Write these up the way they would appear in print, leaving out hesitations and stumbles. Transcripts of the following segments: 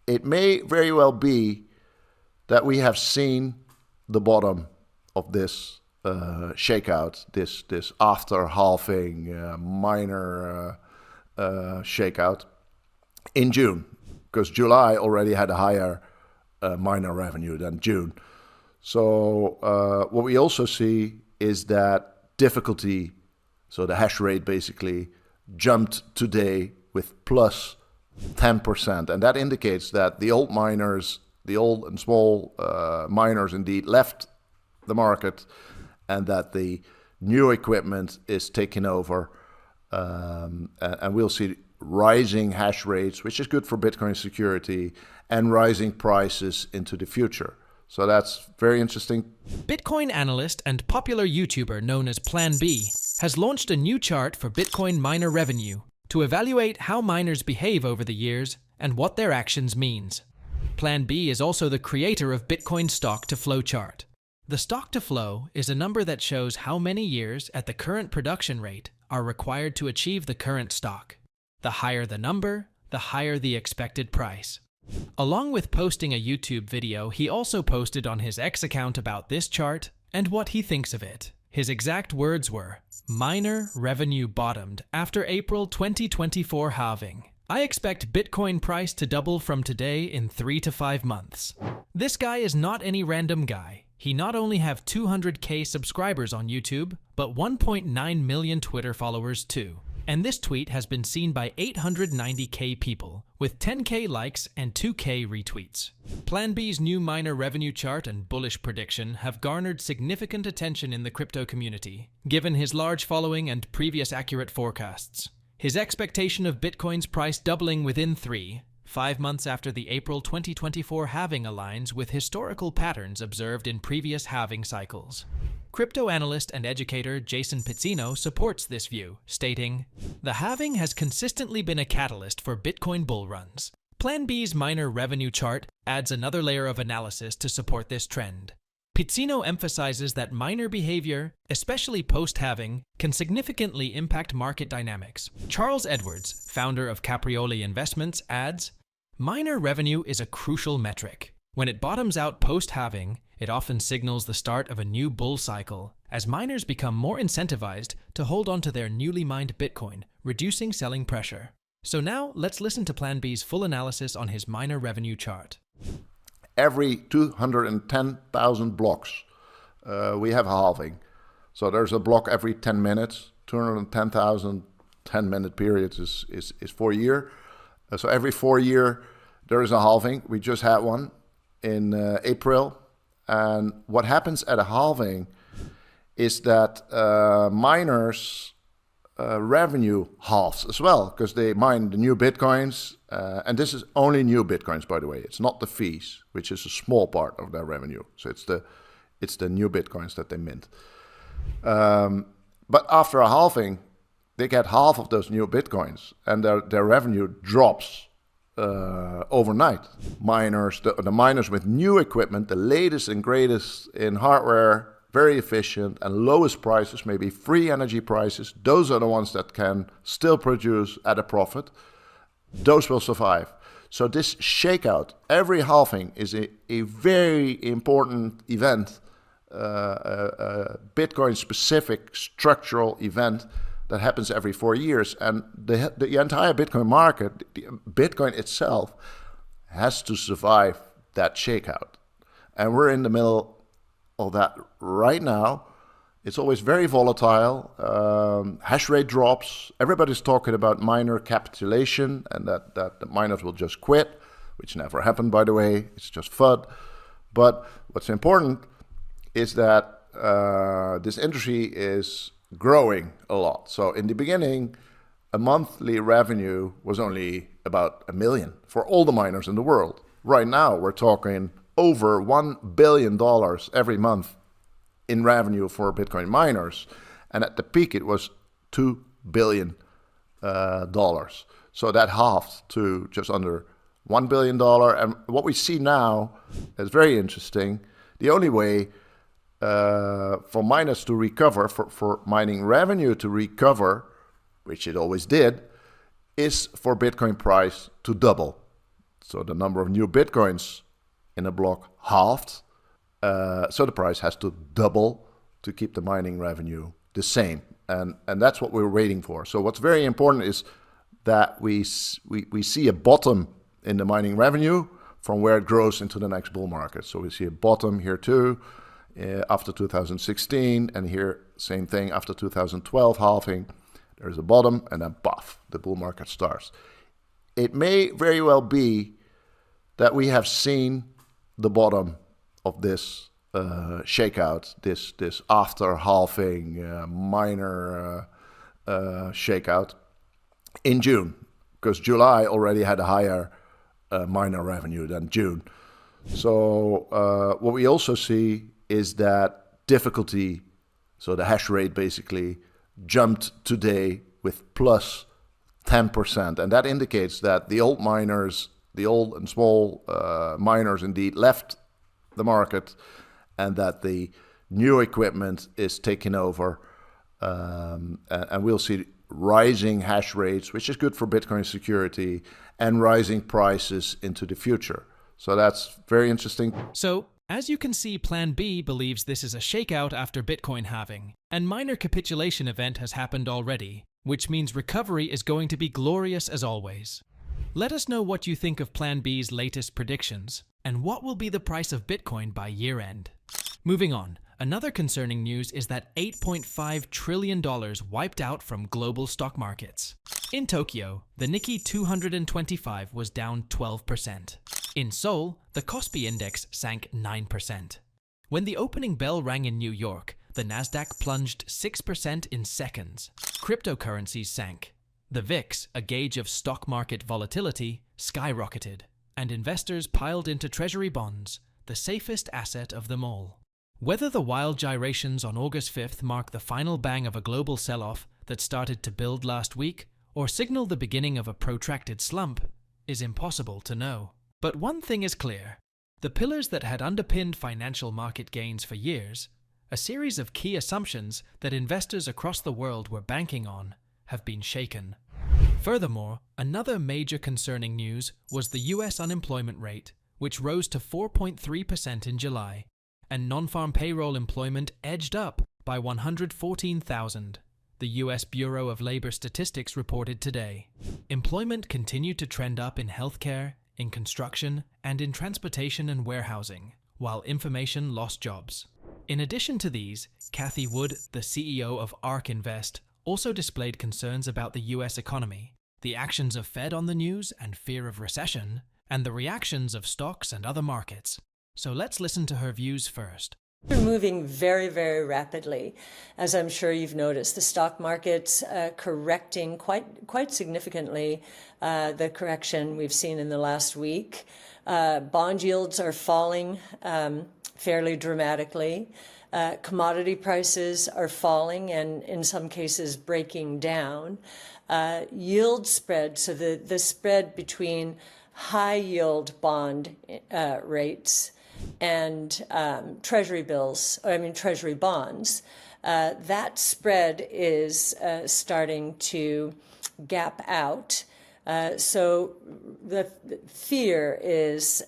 it may very well be that we have seen the bottom of this shakeout, this after halving minor shakeout in June, because July already had a higher minor revenue than June. So what we also see is that difficulty, so the hash rate basically jumped today with plus 10%, and that indicates that the old miners, the old and small miners indeed left the market, and that the new equipment is taking over, and we'll see rising hash rates, which is good for Bitcoin security, and rising prices into the future. So that's very interesting. Bitcoin analyst and popular YouTuber known as PlanB has launched a new chart for Bitcoin miner revenue to evaluate how miners behave over the years and what their actions means. PlanB is also the creator of Bitcoin stock-to-flow chart. The stock-to-flow is a number that shows how many years at the current production rate are required to achieve the current stock. The higher the number, the higher the expected price. Along with posting a YouTube video, he also posted on his X account about this chart and what he thinks of it. His exact words were, "Miner revenue bottomed after April 2024 halving. I expect Bitcoin price to double from today in 3 to 5 months." This guy is not any random guy. He not only have 200K subscribers on YouTube, but 1.9 million Twitter followers too. And this tweet has been seen by 890K people, with 10K likes and 2K retweets. PlanB's new miner revenue chart and bullish prediction have garnered significant attention in the crypto community, given his large following and previous accurate forecasts. His expectation of Bitcoin's price doubling within 5 months after the April 2024 halving aligns with historical patterns observed in previous halving cycles. Crypto analyst and educator Jason Pino supports this view, stating, "The halving has consistently been a catalyst for Bitcoin bull runs. PlanB's miner revenue chart adds another layer of analysis to support this trend." Pino emphasizes that miner behavior, especially post-halving, can significantly impact market dynamics. Charles Edwards, founder of Caprioli Investments, adds, "Miner revenue is a crucial metric. When it bottoms out post-halving, it often signals the start of a new bull cycle, as miners become more incentivized to hold on to their newly mined Bitcoin, reducing selling pressure." So now, let's listen to PlanB's full analysis on his miner revenue chart. Every 210,000 blocks, we have a halving. So there's a block every 10 minutes, 210,000 10-minute periods is 4 years. So every 4 years, there is a halving. We just had one in April. And what happens at a halving is that miners' revenue halves as well, because they mine the new Bitcoins. And this is only new Bitcoins, by the way. It's not the fees, which is a small part of their revenue. So it's the new Bitcoins that they mint. But after a halving, they get half of those new Bitcoins, and their revenue drops overnight. Miners, the miners with new equipment, the latest and greatest in hardware, very efficient, and lowest prices, maybe free energy prices, those are the ones that can still produce at a profit. Those will survive. So this shakeout, every halving is a very important event, a Bitcoin-specific structural event that happens every 4 years. And the entire Bitcoin market, Bitcoin itself, has to survive that shakeout. And we're in the middle of that right now. It's always very volatile. Hash rate drops. Everybody's talking about miner capitulation and that the miners will just quit, which never happened, by the way. It's just FUD. But what's important is that this industry is growing a lot. So in the beginning, a monthly revenue was only about $1 million for all the miners in the world. Right now, we're talking over $1 billion every month in revenue for Bitcoin miners. And at the peak, it was $2 billion. So that halved to just under $1 billion. And what we see now is very interesting. The only way for miners to recover, for mining revenue to recover, which it always did, is for Bitcoin price to double. So the number of new Bitcoins in a block halved. So the price has to double to keep the mining revenue the same. And that's what we're waiting for. So what's very important is that we see a bottom in the mining revenue from where it grows into the next bull market. So we see a bottom here too, after 2016, and here same thing after 2012 halving. There's a bottom, and then puff, the bull market starts. It may very well be that we have seen the bottom of this shakeout, this after halving minor shakeout in June, because July already had a higher minor revenue than June. So what we also see is that difficulty, so the hash rate basically jumped today with plus 10%, and that indicates that the old miners, the old and small miners indeed left the market, and that the new equipment is taking over, and we'll see rising hash rates, which is good for Bitcoin security, and rising prices into the future. So that's very interesting. So, as you can see, PlanB believes this is a shakeout after Bitcoin halving, and minor capitulation event has happened already, which means recovery is going to be glorious as always. Let us know what you think of PlanB's latest predictions, and what will be the price of Bitcoin by year end. Moving on, another concerning news is that $8.5 trillion wiped out from global stock markets. In Tokyo, the Nikkei 225 was down 12%. In Seoul, the Kospi index sank 9%. When the opening bell rang in New York, the Nasdaq plunged 6% in seconds. Cryptocurrencies sank. The VIX, a gauge of stock market volatility, skyrocketed, and investors piled into treasury bonds, the safest asset of them all. Whether the wild gyrations on August 5th mark the final bang of a global sell-off that started to build last week, or signal the beginning of a protracted slump, is impossible to know. But one thing is clear. The pillars that had underpinned financial market gains for years, a series of key assumptions that investors across the world were banking on, have been shaken. Furthermore, another major concerning news was the US unemployment rate, which rose to 4.3% in July, and non-farm payroll employment edged up by 114,000, the US Bureau of Labor Statistics reported today. Employment continued to trend up in healthcare, in construction, and in transportation and warehousing, while information lost jobs. In addition to these, Cathie Wood, the CEO of ARK Invest, also displayed concerns about the US economy, the actions of Fed on the news and fear of recession, and the reactions of stocks and other markets. So let's listen to her views first. We're moving very, very rapidly. As I'm sure you've noticed, the stock market's correcting quite significantly, the correction we've seen in the last week. Bond yields are falling fairly dramatically. Commodity prices are falling and in some cases breaking down. Yield spread, so the spread between high yield bond rates and treasury bonds, that spread is starting to gap out. So the fear is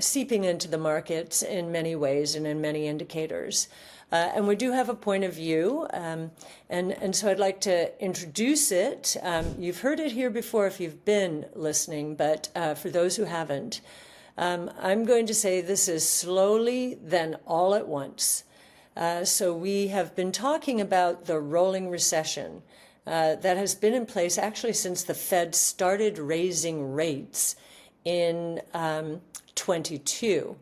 seeping into the markets in many ways and in many indicators. And we do have a point of view, and so I'd like to introduce it. You've heard it here before if you've been listening, but for those who haven't, I'm going to say this is slowly, then all at once. So we have been talking about the rolling recession that has been in place actually since the Fed started raising rates in 22.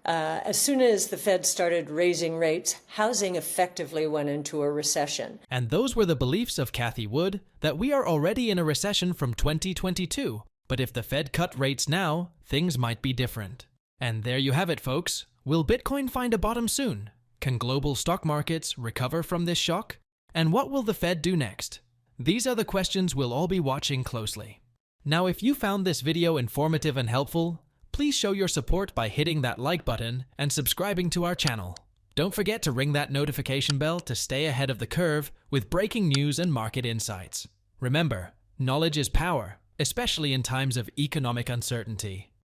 As soon as the Fed started raising rates, housing effectively went into a recession. And those were the beliefs of Cathie Wood, that we are already in a recession from 2022. But if the Fed cut rates now, things might be different. And there you have it, folks. Will Bitcoin find a bottom soon? Can global stock markets recover from this shock? And what will the Fed do next? These are the questions we'll all be watching closely. Now, if you found this video informative and helpful, please show your support by hitting that like button and subscribing to our channel. Don't forget to ring that notification bell to stay ahead of the curve with breaking news and market insights. Remember, knowledge is power, especially in times of economic uncertainty.